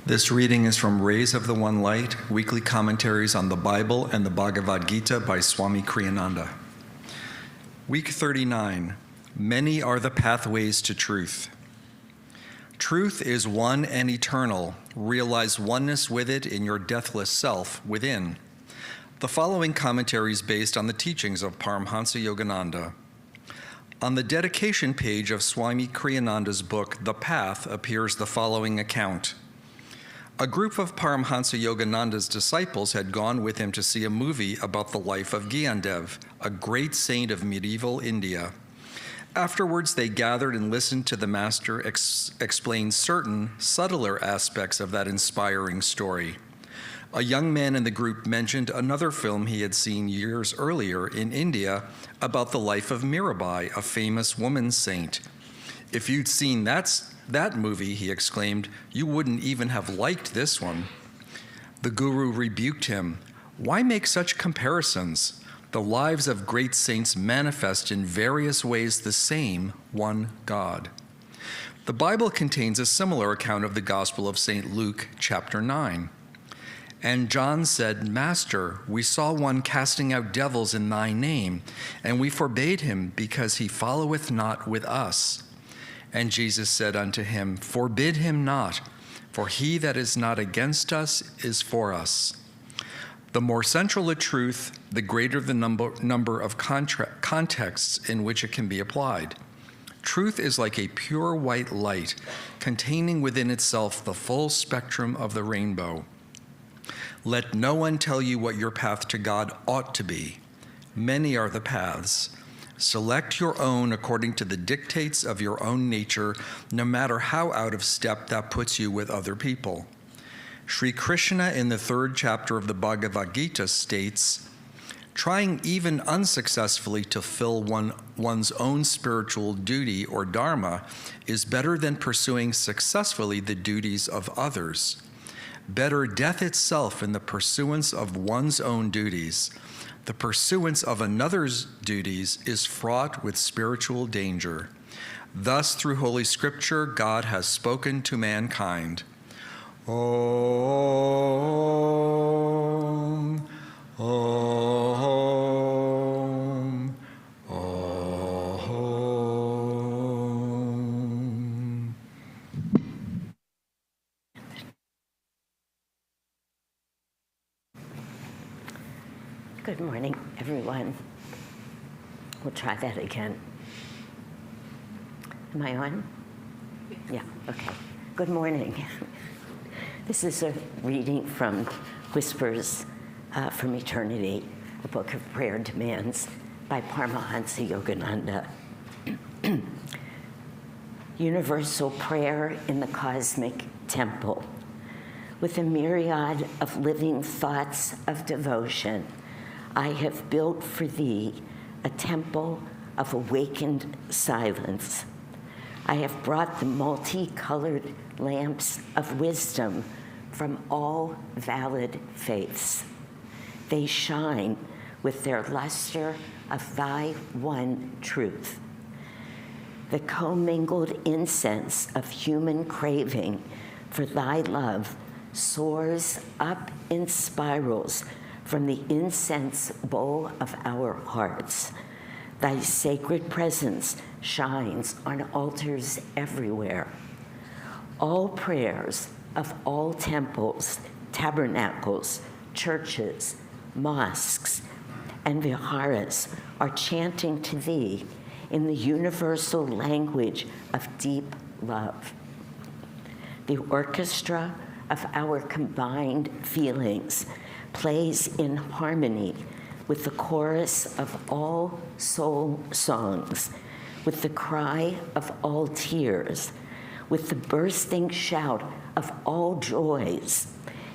This reading is from Rays of the One Light, Weekly Commentaries on the Bible and the Bhagavad Gita by Swami Kriyananda. Week 39, Many are the pathways to truth. Truth is one and eternal. Realize oneness with it in your deathless self within. The following commentary is based on the teachings of Paramhansa Yogananda. On the dedication page of Swami Kriyananda's book, The Path, appears the following account. A group of Paramhansa Yogananda's disciples had gone with him to see a movie about the life of Gyandev, a great saint of medieval India. Afterwards, they gathered and listened to the master explain certain, subtler aspects of that inspiring story. A young man in the group mentioned another film he had seen years earlier in India about the life of Mirabai, a famous woman saint. If you'd seen that movie, he exclaimed, you wouldn't even have liked this one. The guru rebuked him. Why make such comparisons? The lives of great saints manifest in various ways the same one God. The Bible contains a similar account of the Gospel of St. Luke, chapter 9. And John said, Master, we saw one casting out devils in thy name, and we forbade him because he followeth not with us. And Jesus said unto him, Forbid him not, for he that is not against us is for us. The more central a truth, the greater the number of contexts in which it can be applied. Truth is like a pure white light, containing within itself the full spectrum of the rainbow. Let no one tell you what your path to God ought to be. Many are the paths. Select your own according to the dictates of your own nature, no matter how out of step that puts you with other people. Sri Krishna in the 3rd chapter of the Bhagavad Gita states, trying even unsuccessfully to fill one's own spiritual duty or dharma is better than pursuing successfully the duties of others. Better death itself in the pursuance of one's own duties. The pursuance of another's duties is fraught with spiritual danger. Thus, through Holy Scripture, God has spoken to mankind. Om, Om, Om. Good morning, everyone. We'll try that again. Am I on? Yeah, okay. Good morning. This is a reading from Whispers from Eternity, a book of prayer demands by Paramhansa Yogananda. Universal prayer in the cosmic temple, with a myriad of living thoughts of devotion, I have built for thee a temple of awakened silence. I have brought the multicolored lamps of wisdom from all valid faiths. They shine with their luster of thy one truth. The commingled incense of human craving for thy love soars up in spirals from the incense bowl of our hearts. Thy sacred presence shines on altars everywhere. All prayers of all temples, tabernacles, churches, mosques, and viharas are chanting to thee in the universal language of deep love. The orchestra of our combined feelings plays in harmony with the chorus of all soul songs, with the cry of all tears, with the bursting shout of all joys,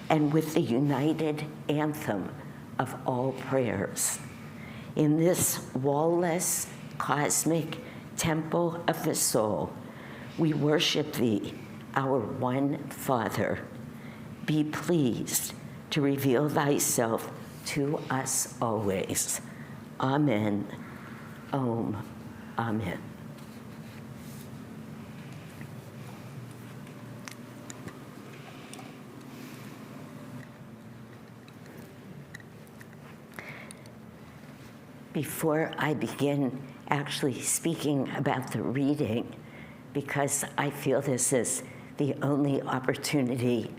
and with the united anthem of all prayers. In this wall-less cosmic temple of the soul, we worship thee, our one Father. Be pleased to reveal thyself to us always. Amen. Om. Amen. before I begin actually speaking about the reading, because I feel this is the only opportunity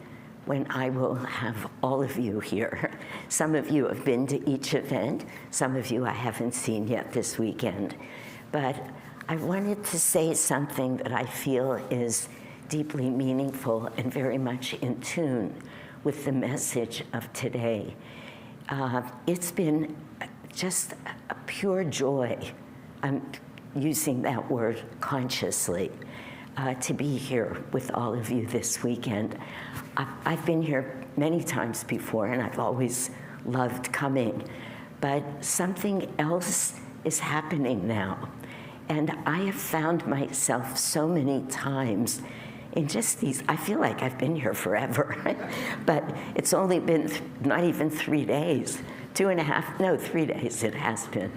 when I will have all of you here. Some of you have been to each event. Some of you I haven't seen yet this weekend. But I wanted to say something that I feel is deeply meaningful and very much in tune with the message of today. It's been just a pure joy. I'm using that word consciously. To be here with all of you this weekend. I've been here many times before, and I've always loved coming, but something else is happening now. And I have found myself so many times in just these, I feel like I've been here forever, but it's only been not even 3 days, 3 days it has been.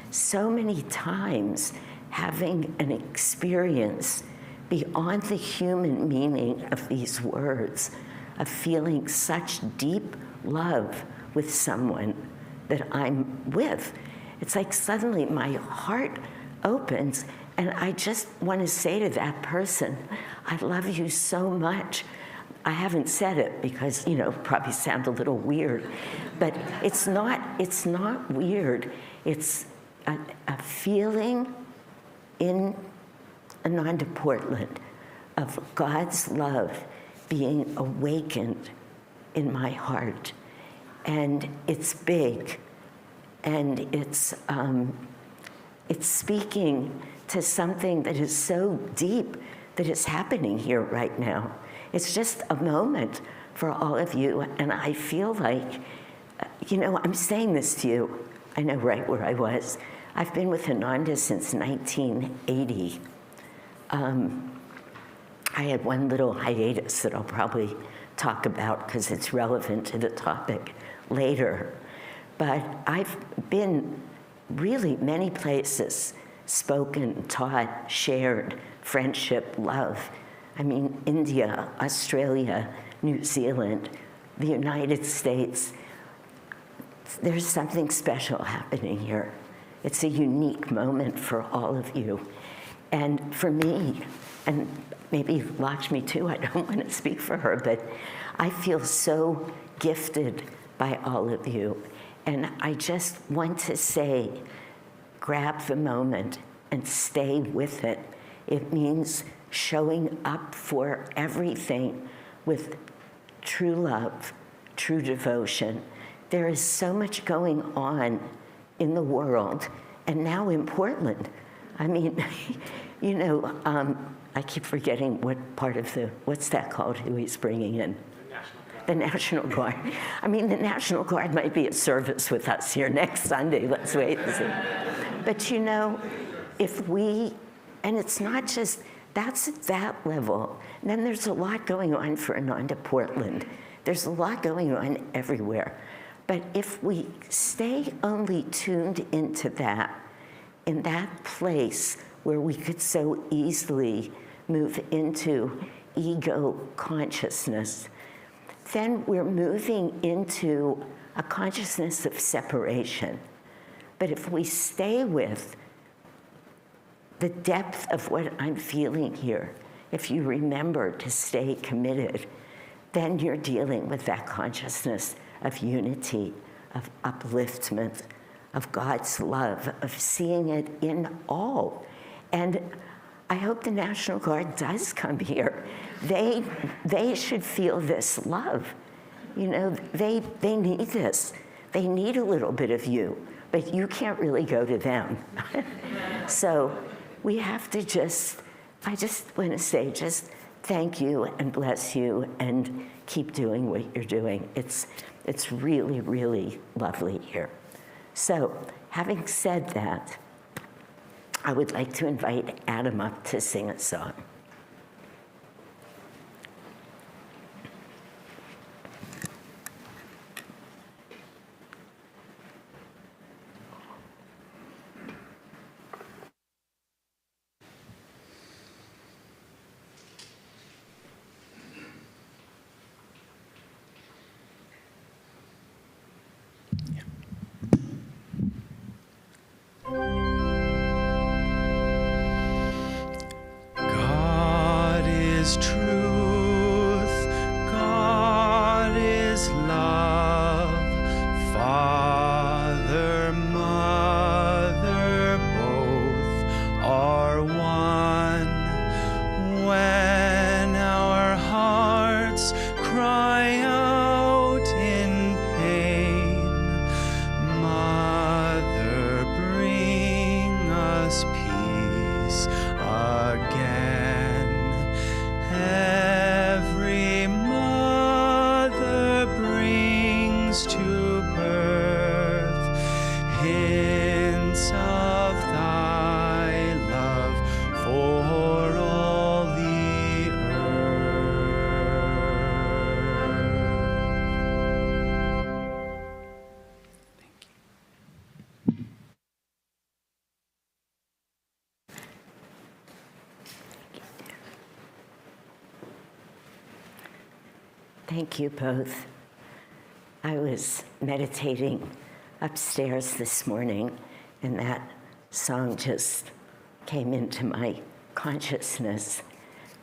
So many times having an experience beyond the human meaning of these words, of feeling such deep love with someone that I'm with. It's like suddenly my heart opens and I just want to say to that person, I love you so much. I haven't said it because, probably sound a little weird, but it's not weird. It's a feeling in Ananda Portland of God's love being awakened in my heart. And it's big, and it's speaking to something that is so deep that is happening here right now. It's just a moment for all of you, and I feel like, I'm saying this to you, I know right where I was. I've been with Ananda since 1980. I had one little hiatus that I'll probably talk about because it's relevant to the topic later. But I've been really many places, spoken, taught, shared, friendship, love. I mean, India, Australia, New Zealand, the United States. There's something special happening here. It's a unique moment for all of you. And for me, and maybe Lakshmi too, I don't want to speak for her, but I feel so gifted by all of you. And I just want to say, grab the moment and stay with it. It means showing up for everything with true love, true devotion. There is so much going on in the world, and now in Portland. I mean, I keep forgetting what part of what's that called, who he's bringing in? The National Guard. I mean, the National Guard might be at service with us here next Sunday. Let's wait and see. But if we, and it's not just, that's at that level. And then there's a lot going on for Ananda Portland. There's a lot going on everywhere. But if we stay only tuned into that, in that place where we could so easily move into ego consciousness, then we're moving into a consciousness of separation. But if we stay with the depth of what I'm feeling here, if you remember to stay committed, then you're dealing with that consciousness of unity, of upliftment, of God's love, of seeing it in all. And I hope the National Guard does come here. They should feel this love. They need this. They need a little bit of you, but you can't really go to them. So we have to I just want to say, just thank you and bless you and keep doing what you're doing. It's really, really lovely here. So, having said that, I would like to invite Adam up to sing a song. is truth, God is love, Father, Mother, both are one. When our hearts cry out in pain, Mother, bring us peace again. Every mother brings to birth hints of thy love for all the earth. Thank you both. I was meditating upstairs this morning, and that song just came into my consciousness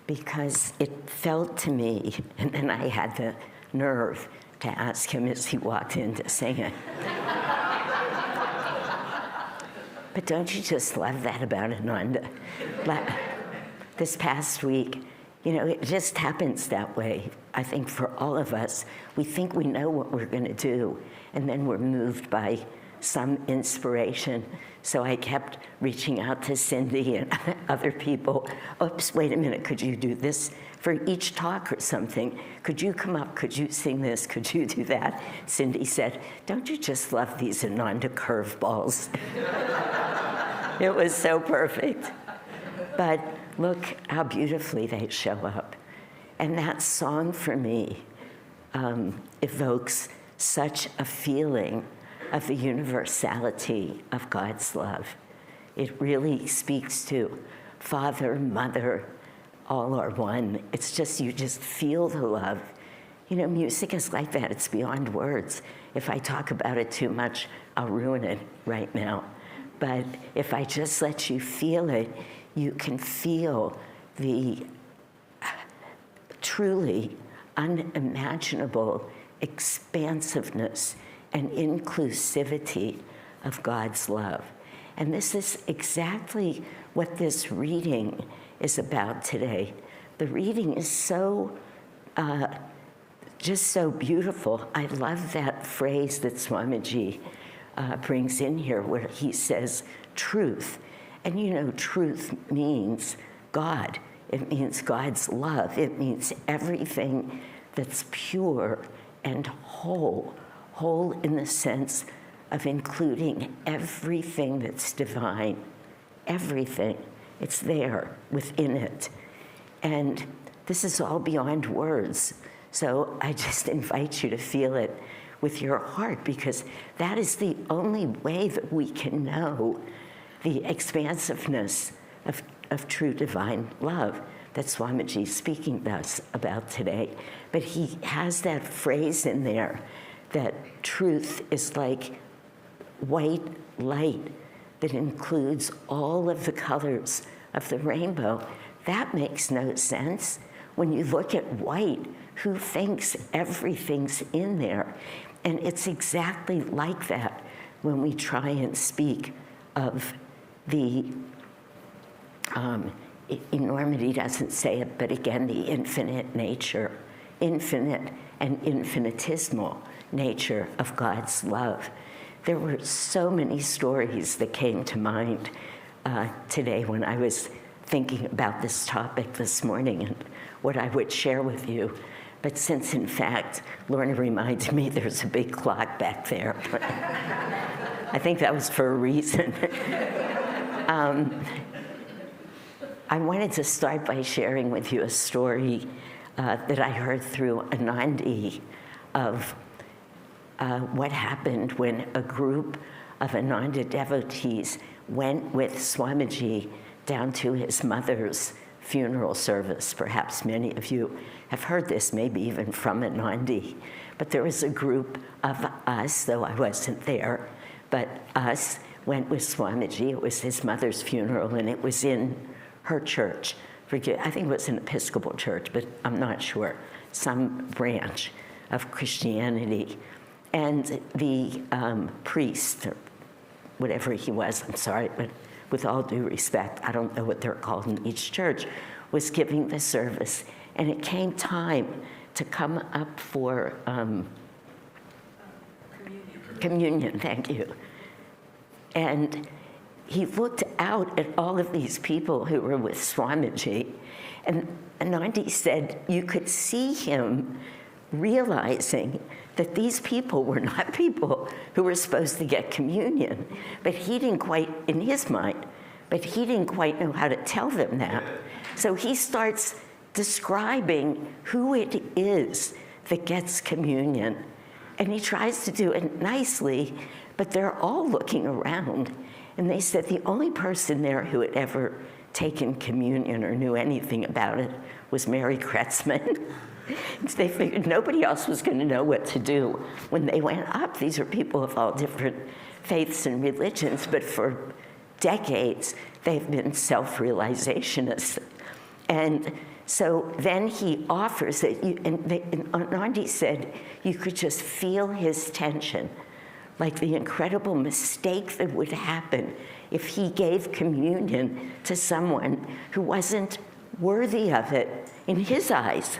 because it felt to me, and then I had the nerve to ask him as he walked in to sing it. But don't you just love that about Ananda? This past week, you know, it just happens that way. I think for all of us, we think we know what we're going to do, and then we're moved by some inspiration. So I kept reaching out to Cindy and other people. Oops, wait a minute, could you do this for each talk or something? Could you come up? Could you sing this? Could you do that? Cindy said, don't you just love these Ananda curveballs? It was so perfect. But look how beautifully they show up. And that song for me evokes such a feeling of the universality of God's love. It really speaks to Father, Mother, all are one. It's just, you just feel the love. You know, music is like that. It's beyond words. If I talk about it too much, I'll ruin it right now. But if I just let you feel it, you can feel the truly unimaginable expansiveness and inclusivity of God's love. And this is exactly what this reading is about today. The reading is so, just so beautiful. I love that phrase that Swamiji brings in here where he says, truth. And you know, truth means God. It means God's love. It means everything that's pure and whole. Whole in the sense of including everything that's divine. Everything. It's there within it. And this is all beyond words. So I just invite you to feel it with your heart, because that is the only way that we can know the expansiveness of true divine love that Swamiji is speaking to us about today. But he has that phrase in there that truth is like white light that includes all of the colors of the rainbow. That makes no sense. When you look at white, who thinks everything's in there? And it's exactly like that when we try and speak of the, enormity doesn't say it, but again, the infinite nature, infinite and infinitesimal nature of God's love. There were so many stories that came to mind today when I was thinking about this topic this morning and what I would share with you. But since, in fact, Lorna reminded me there's a big clock back there. I think that was for a reason. I wanted to start by sharing with you a story that I heard through Anandi of what happened when a group of Ananda devotees went with Swamiji down to his mother's funeral service. Perhaps many of you have heard this, maybe even from Anandi. But there was a group of us, though I wasn't there, but us went with Swamiji. It was his mother's funeral, and it was in her church, I think it was an Episcopal church, but I'm not sure, some branch of Christianity. And the priest, or whatever he was, I'm sorry, but with all due respect, I don't know what they're called in each church, was giving the service. And it came time to come up for communion, thank you. And he looked out at all of these people who were with Swamiji, and Nandi said you could see him realizing that these people were not people who were supposed to get communion, but he didn't quite, in his mind, but he didn't quite know how to tell them that. So he starts describing who it is that gets communion, and he tries to do it nicely, but they're all looking around, and they said the only person there who had ever taken communion or knew anything about it was Mary Kretzmann. They figured nobody else was going to know what to do. When they went up, these are people of all different faiths and religions, but for decades, they've been self-realizationists. And so then he offers it, and Nandi said you could just feel his tension, like the incredible mistake that would happen if he gave communion to someone who wasn't worthy of it in his eyes.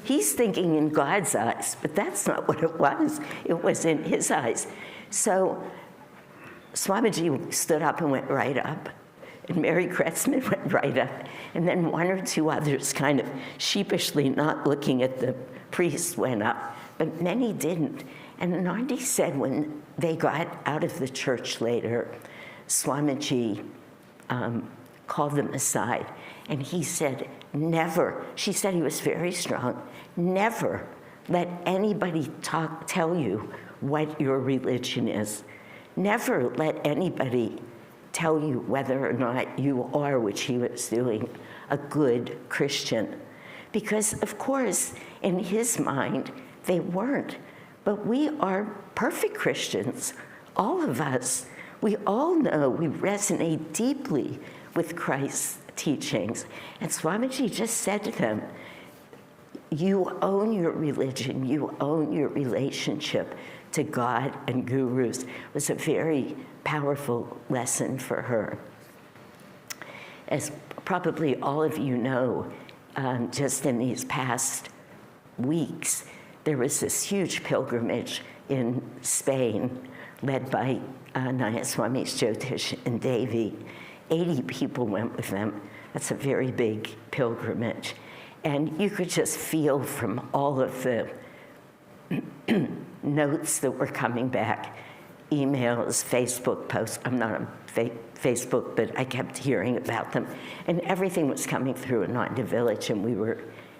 He's thinking in God's eyes, but that's not what it was. It was in his eyes. So Swamiji stood up and went right up, and Mary Kretzmann went right up, and then one or two others kind of sheepishly not looking at the priest went up, but many didn't. And Nandi said when they got out of the church later, Swamiji called them aside, and he said, never, she said he was very strong, never let anybody tell you what your religion is. Never let anybody tell you whether or not you are, which he was doing, a good Christian. Because, of course, in his mind, they weren't. But we are perfect Christians, all of us. We all know we resonate deeply with Christ's teachings. And Swamiji just said to them, you own your religion, you own your relationship to God and gurus. It was a very powerful lesson for her. As probably all of you know, just in these past weeks, there was this huge pilgrimage in Spain led by Naya Swamis Jyotish and Devi. 80 people went with them. That's a very big pilgrimage. And you could just feel from all of the notes that were coming back, emails, Facebook posts. I'm not on Facebook, but I kept hearing about them. And everything was coming through Ananda Village, and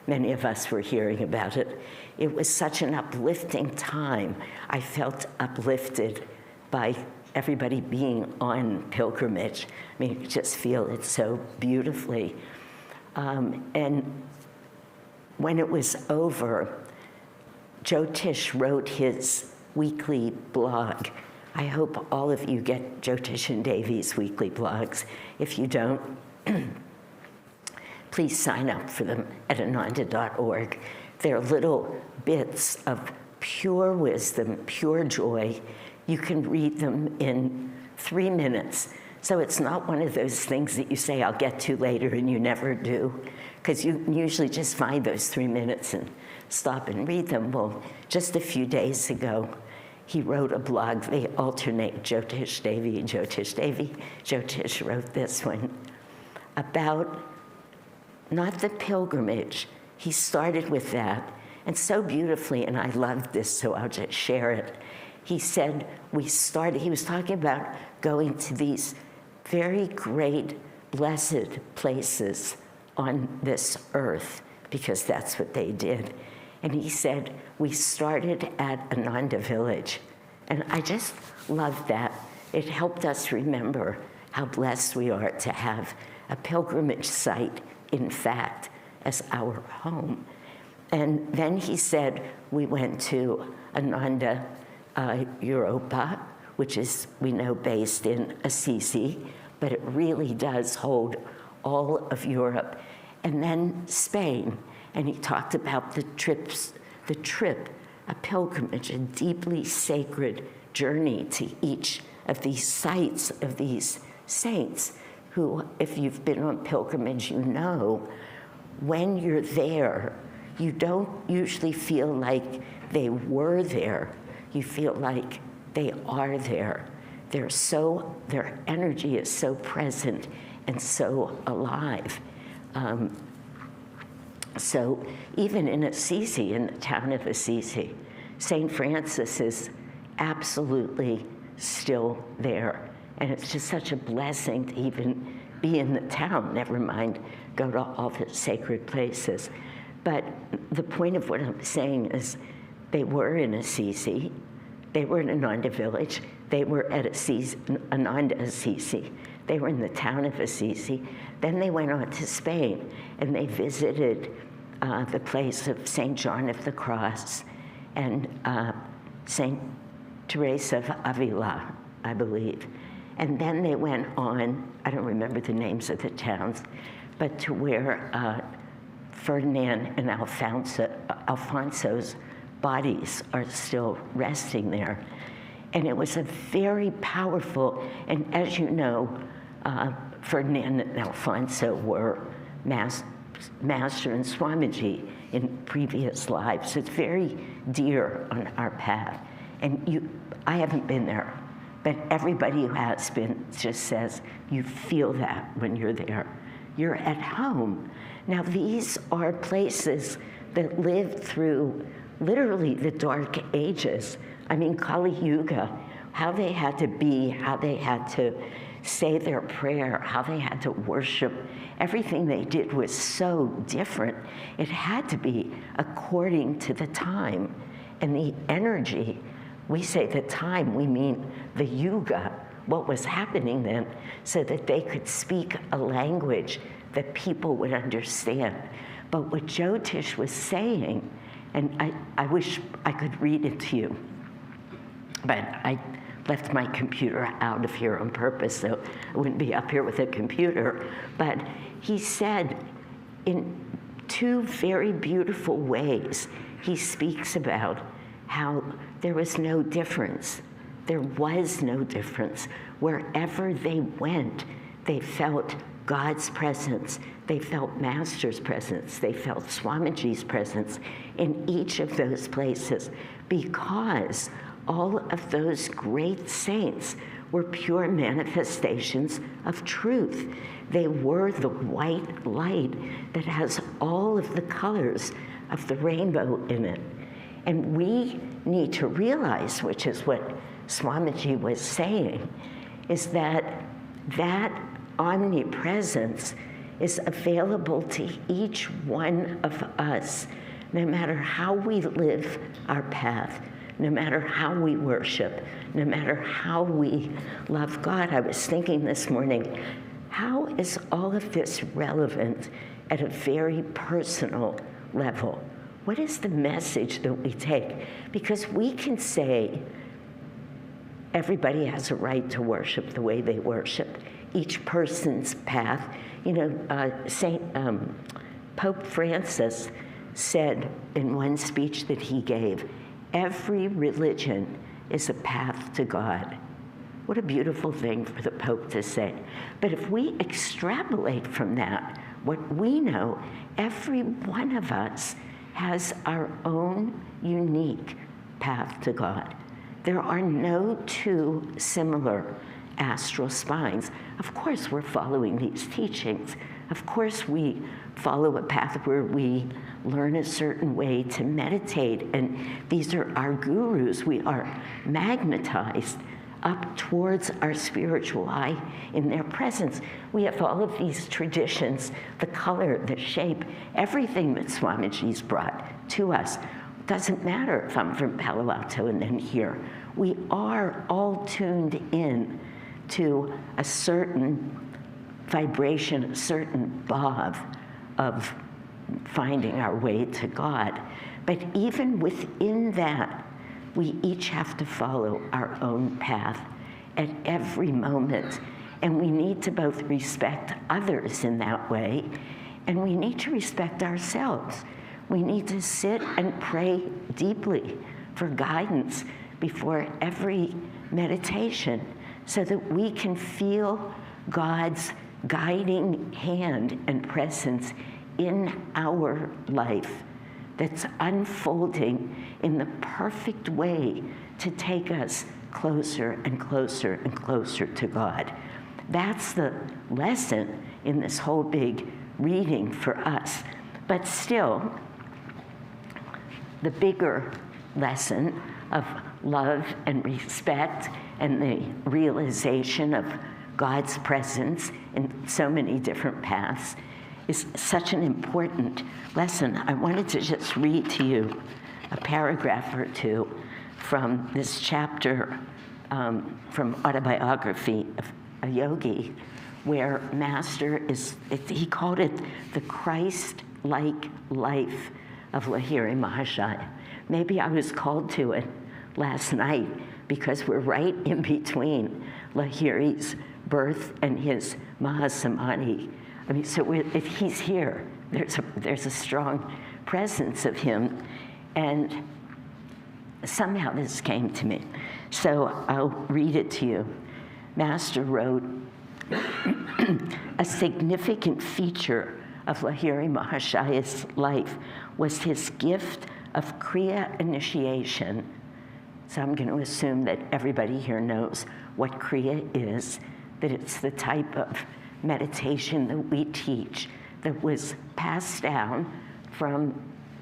many of us were hearing about it. It was such an uplifting time. I felt uplifted by everybody being on pilgrimage. I mean, you just feel it so beautifully. And when it was over, Jyotish wrote his weekly blog. I hope all of you get Jyotish and Devi's weekly blogs. If you don't, please sign up for them at ananda.org. They're little bits of pure wisdom, pure joy. You can read them in 3 minutes. So it's not one of those things that you say, I'll get to later, and you never do, because you usually just find those 3 minutes and stop and read them. Well, just a few days ago, he wrote a blog. They alternate, Jyotish Devi and Jyotish Devi. Jyotish wrote this one about not the pilgrimage. He started with that, and so beautifully, and I loved this, so I'll just share it. He said, he was talking about going to these very great, blessed places on this earth, because that's what they did. And he said, we started at Ananda Village. And I just loved that. It helped us remember how blessed we are to have a pilgrimage site, in fact, as our home. And then he said, we went to Ananda Europa, which is, we know, based in Assisi, but it really does hold all of Europe. and then Spain. And he talked about the trip, a pilgrimage, a deeply sacred journey to each of these sites of these saints who, if you've been on pilgrimage, you know, when you're there, you don't usually feel like they were there. You feel like they are there. Their energy is so present and so alive. So even in Assisi, in the town of Assisi, St. Francis is absolutely still there. And it's just such a blessing to even be in the town, never mind go to all the sacred places. But the point of what I'm saying is they were in Assisi, they were in Ananda village, they were at Ananda Assisi, they were in the town of Assisi, then they went on to Spain and they visited the place of St. John of the Cross and St. Teresa of Avila, I believe. And then they went on, I don't remember the names of the towns, but to where Ferdinand and Alfonso's bodies are still resting there. And it was a very powerful, and as you know, Ferdinand and Alfonso were Master and Swamiji in previous lives. So it's very dear on our path. And I haven't been there, but everybody who has been just says you feel that when you're there. You're at home. Now these are places that lived through literally the dark ages. I mean, Kali Yuga, how they had to be, how they had to say their prayer, how they had to worship. Everything they did was so different. It had to be according to the time and the energy. We say the time, we mean the yuga, what was happening then, so that they could speak a language that people would understand. But what Jyotish was saying, and I wish I could read it to you, but I left my computer out of here on purpose, so I wouldn't be up here with a computer. But he said in two very beautiful ways, he speaks about how there was no difference. There was no difference. Wherever they went, they felt God's presence. They felt Master's presence. They felt Swamiji's presence in each of those places, because all of those great saints were pure manifestations of truth. They were the white light that has all of the colors of the rainbow in it. And we need to realize, which is what Swamiji was saying, is that that omnipresence is available to each one of us, no matter how we live our path, no matter how we worship, no matter how we love God. I was thinking this morning, how is all of this relevant at a very personal level? What is the message that we take? Because we can say everybody has a right to worship the way they worship, each person's path. You know, Pope Francis said in one speech that he gave, every religion is a path to God. What a beautiful thing for the Pope to say. But if we extrapolate from that, what we know, every one of us has our own unique path to God. There are no two similar astral spines. Of course, we're following these teachings. Of course, we follow a path where we learn a certain way to meditate, and these are our gurus. We are magnetized up towards our spiritual eye in their presence. We have all of these traditions, the color, the shape, everything that Swamiji's brought to us. Doesn't matter if I'm from Palo Alto and then here. We are all tuned in to a certain vibration, a certain bob of finding our way to God. But even within that, we each have to follow our own path at every moment. And we need to both respect others in that way And we need to respect ourselves. We need to sit and pray deeply for guidance before every meditation so that we can feel God's guiding hand and presence in our life that's unfolding in the perfect way to take us closer and closer and closer to God. That's the lesson in this whole big reading for us. But still, the bigger lesson of love and respect and the realization of God's presence in so many different paths is such an important lesson. I wanted to just read to you a paragraph or two from this chapter from Autobiography of a Yogi, where Master he called it the Christ-like life of Lahiri Mahashaya. Maybe I was called to it last night because we're right in between Lahiri's birth and his Mahasamadhi. I mean, so if he's here, there's a strong presence of him, and somehow this came to me. So I'll read it to you. Master wrote, a significant feature of Lahiri Mahashaya's life was his gift of Kriya initiation. So I'm going to assume that everybody here knows what Kriya is, that it's the type of meditation that we teach that was passed down from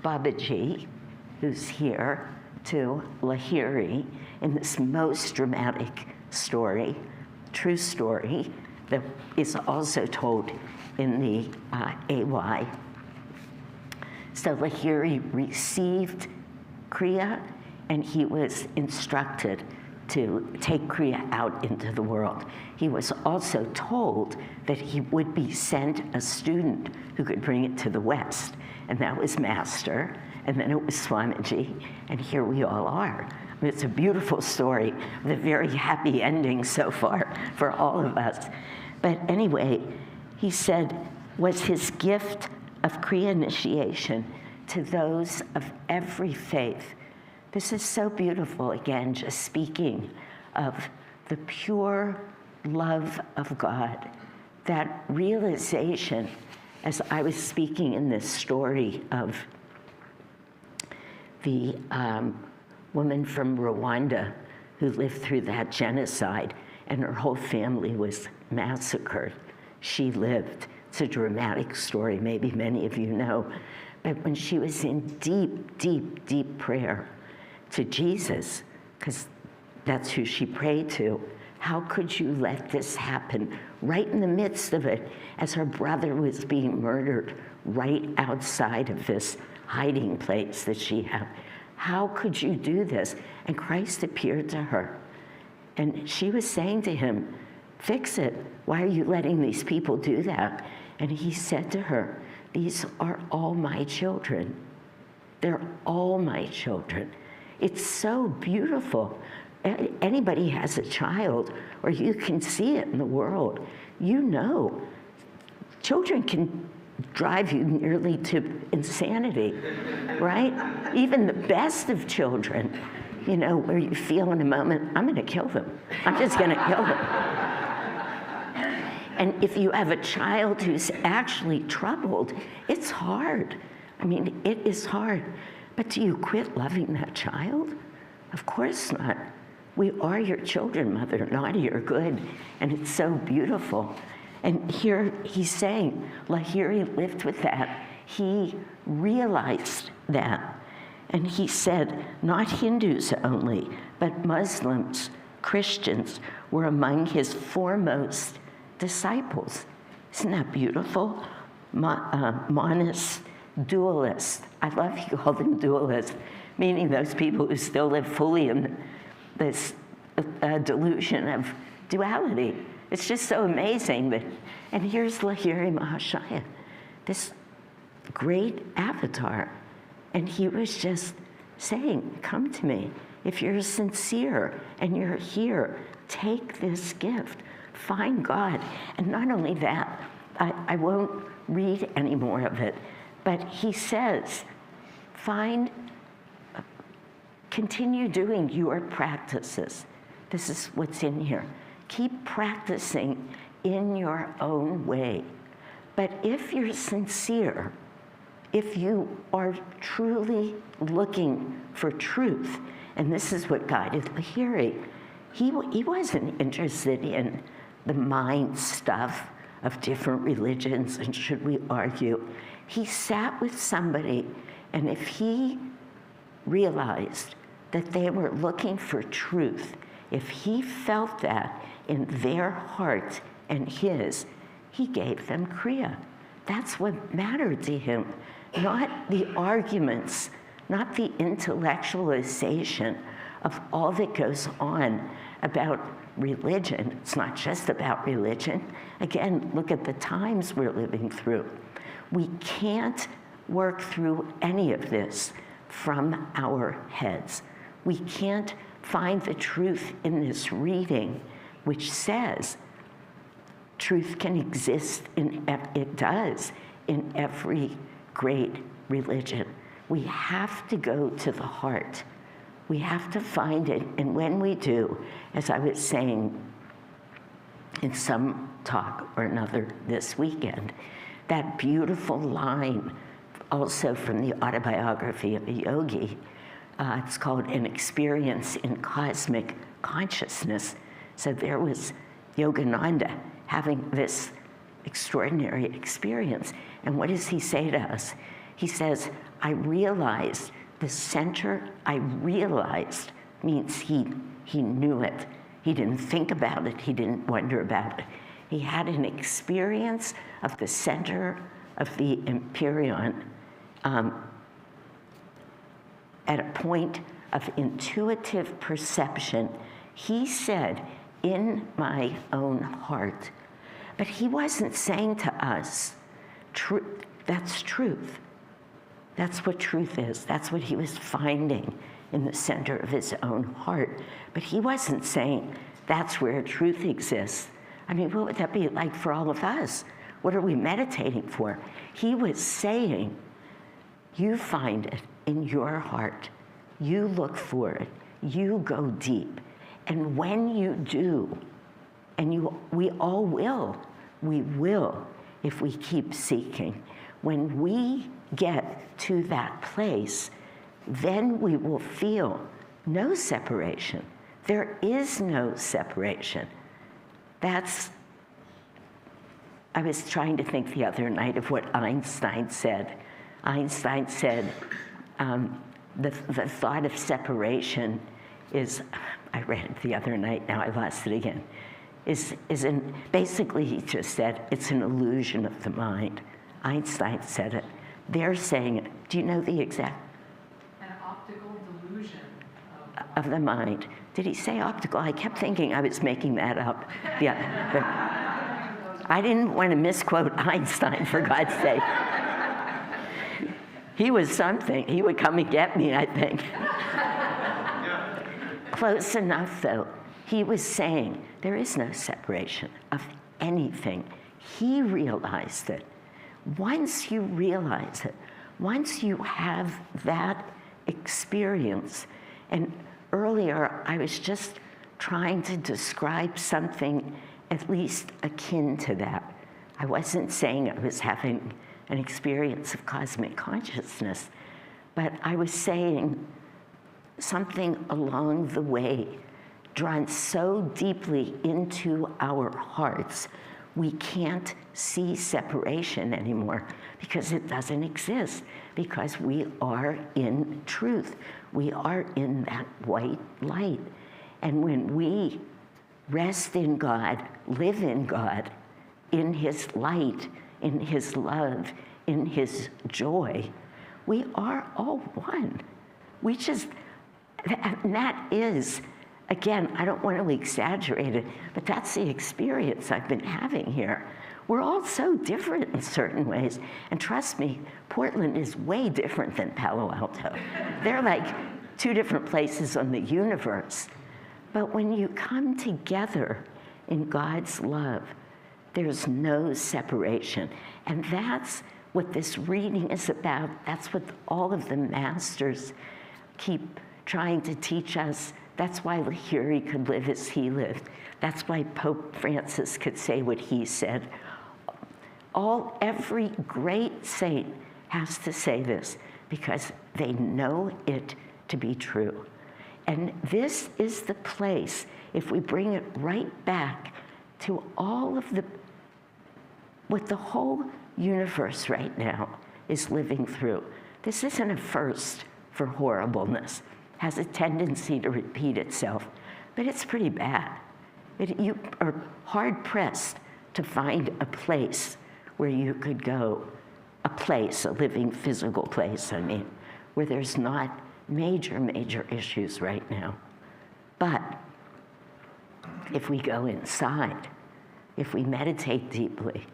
Babaji, who's here, to Lahiri in this most dramatic story, true story, that is also told in the AY. So Lahiri received Kriya, and he was instructed to take Kriya out into the world. He was also told that he would be sent a student who could bring it to the West, and that was Master, and then it was Swamiji, and here we all are. I mean, it's a beautiful story with a very happy ending so far for all of us. But anyway, he said, was his gift of Kriya initiation to those of every faith. This is so beautiful, again, just speaking of the pure love of God, that realization, as I was speaking in this story of the woman from Rwanda who lived through that genocide, and her whole family was massacred. She lived. It's a dramatic story, maybe many of you know. But when she was in deep, deep, deep prayer to Jesus, because that's who she prayed to, how could you let this happen right in the midst of it as her brother was being murdered right outside of this hiding place that she had? How could you do this? And Christ appeared to her. And she was saying to him, fix it. Why are you letting these people do that? And he said to her, these are all my children. They're all my children. It's so beautiful. Anybody has a child, or you can see it in the world, you know, children can drive you nearly to insanity, right? Even the best of children, you know, where you feel in a moment, I'm gonna kill them. I'm just gonna kill them. And if you have a child who's actually troubled, it's hard. I mean, it is hard. But do you quit loving that child? Of course not. We are your children, Mother, naughty or good, and it's so beautiful. And here he's saying, Lahiri lived with that. He realized that. And he said, not Hindus only, but Muslims, Christians were among his foremost disciples. Isn't that beautiful? Monist, dualist. I love you call them dualists, meaning those people who still live fully in this delusion of duality. It's just so amazing. And here's Lahiri Mahashaya, this great avatar. And he was just saying, come to me. If you're sincere and you're here, take this gift. Find God. And not only that, I won't read any more of it, but he says, continue doing your practices. This is what's in here. Keep practicing in your own way. But if you're sincere, if you are truly looking for truth, and this is what guided the hearing, he wasn't interested in the mind stuff of different religions and should we argue. He sat with somebody, and if he realized that they were looking for truth, if he felt that in their heart and his, he gave them Kriya. That's what mattered to him, not the arguments, not the intellectualization of all that goes on about religion. It's not just about religion. Again, look at the times we're living through. We can't work through any of this from our heads. We can't find the truth in this reading, which says truth can exist it does in every great religion. We have to go to the heart. We have to find it, and when we do, as I was saying in some talk or another this weekend, that beautiful line also from the autobiography of a yogi, it's called An Experience in Cosmic Consciousness. So there was Yogananda having this extraordinary experience. And what does he say to us? He says, I realized the center, I realized means he knew it. He didn't think about it. He didn't wonder about it. He had an experience of the center of the Empyrean at a point of intuitive perception. He said, in my own heart. But he wasn't saying to us, that's truth. That's what truth is. That's what he was finding in the center of his own heart. But he wasn't saying that's where truth exists. I mean, what would that be like for all of us? What are we meditating for? He was saying, you find it in your heart. You look for it. You go deep. And when you do, and we all will, we will if we keep seeking. When we get to that place, then we will feel no separation. There is no separation. I was trying to think the other night of what Einstein said. Einstein said, the thought of separation is, I read it the other night, now I lost it again, basically he just said, it's an illusion of the mind. Einstein said it. They're saying it. Do you know the exact? An optical delusion of the mind. Did he say optical? I kept thinking I was making that up. Yeah, but I didn't want to misquote Einstein, for God's sake. He was something. He would come and get me, I think. Close enough, though. He was saying there is no separation of anything. He realized it. Once you realize it, once you have that experience, and earlier I was just trying to describe something at least akin to that. I wasn't saying I was having an experience of cosmic consciousness, but I was saying something along the way, drawn so deeply into our hearts, we can't see separation anymore because it doesn't exist, because we are in truth. We are in that white light. And when we rest in God, live in God, in his light, in his love, in his joy, we are all one. That is, again, I don't want to exaggerate it, but that's the experience I've been having here. We're all so different in certain ways. And trust me, Portland is way different than Palo Alto. They're like two different places on the universe. But when you come together in God's love, There's no separation. And that's what this reading is about. That's what all of the masters keep trying to teach us. That's why Lahiri could live as he lived. That's why Pope Francis could say what he said. Every great saint has to say this because they know it to be true. And this is the place, if we bring it right back to all of what the whole universe right now is living through. This isn't a first for horribleness. It has a tendency to repeat itself, but it's pretty bad. You are hard-pressed to find a place where you could go, a living physical place, where there's not major issues right now. But if we go inside, if we meditate deeply,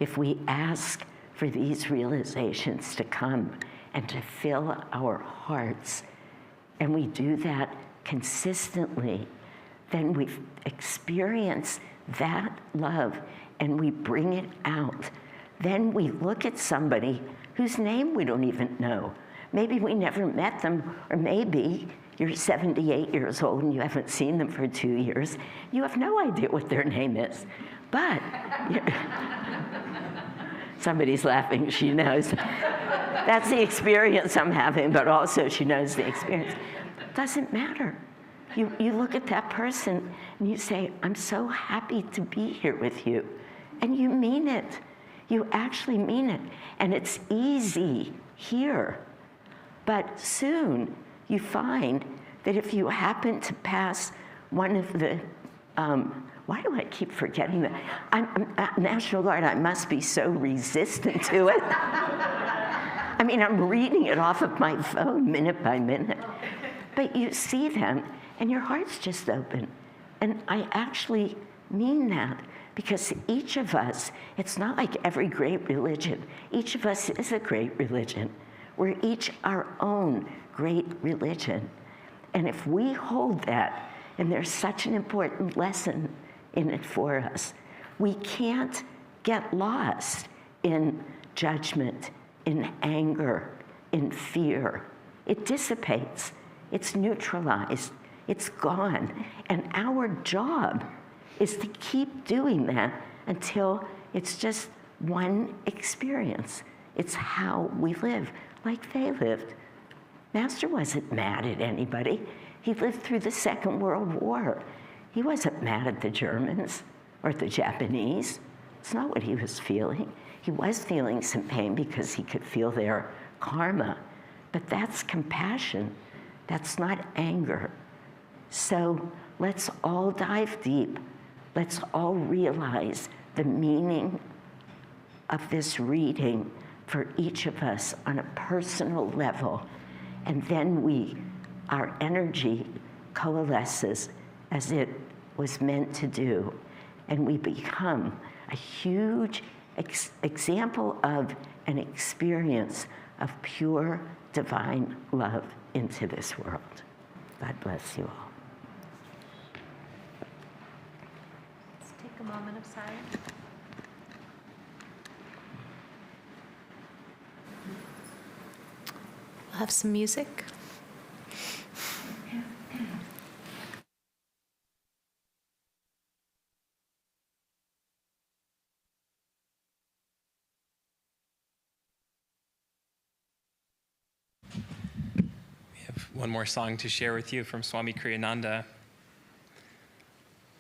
if we ask for these realizations to come and to fill our hearts, and we do that consistently, then we experience that love and we bring it out. Then we look at somebody whose name we don't even know. Maybe we never met them, or maybe you're 78 years old and you haven't seen them for 2 years. You have no idea what their name is. But somebody's laughing, she knows. That's the experience I'm having, but also she knows the experience. Doesn't matter. You look at that person and you say, I'm so happy to be here with you. And you mean it. You actually mean it. And it's easy here. But soon you find that if you happen to pass one of the, why do I keep forgetting that? I'm National Guard, I must be so resistant to it. I'm reading it off of my phone minute by minute. But you see them and your heart's just open. And I actually mean that because each of us, it's not like every great religion. Each of us is a great religion. We're each our own great religion. And if we hold that, and there's such an important lesson in it for us, we can't get lost in judgment, in anger, in fear. It dissipates. It's neutralized. It's gone. And our job is to keep doing that until it's just one experience. It's how we live, like they lived. Master wasn't mad at anybody. He lived through the Second World War. He wasn't mad at the Germans or the Japanese. It's not what he was feeling. He was feeling some pain because he could feel their karma, but that's compassion. That's not anger. So let's all dive deep. Let's all realize the meaning of this reading for each of us on a personal level. And then our energy coalesces as it was meant to do. And we become a huge example of an experience of pure divine love into this world. God bless you all. Let's take a moment of silence. We'll have some music. One more song to share with you from Swami Kriyananda.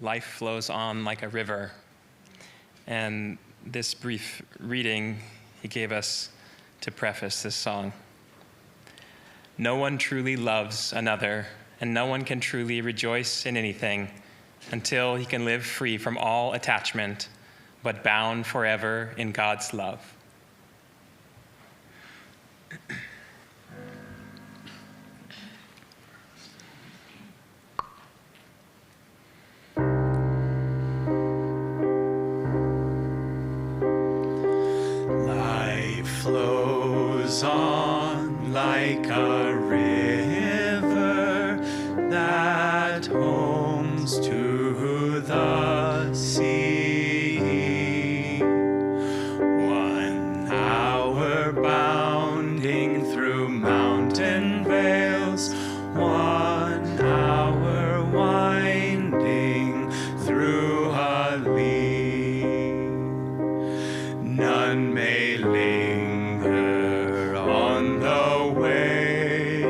Life flows on like a river. And this brief reading he gave us to preface this song. No one truly loves another, and no one can truly rejoice in anything until he can live free from all attachment, but bound forever in God's love. On like a river that homes to the sea. bounding through mountain vales, 1 hour winding through a lea. None may linger on the way,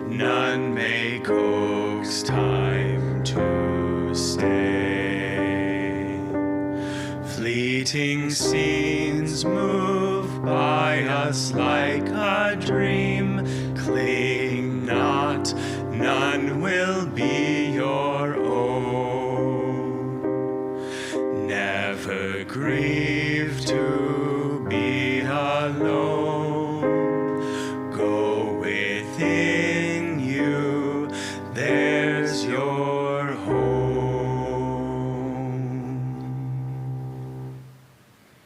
none may coax time to stay. Fleeting scenes move by us like a dream. Cling not, none will be your own. Never grieve.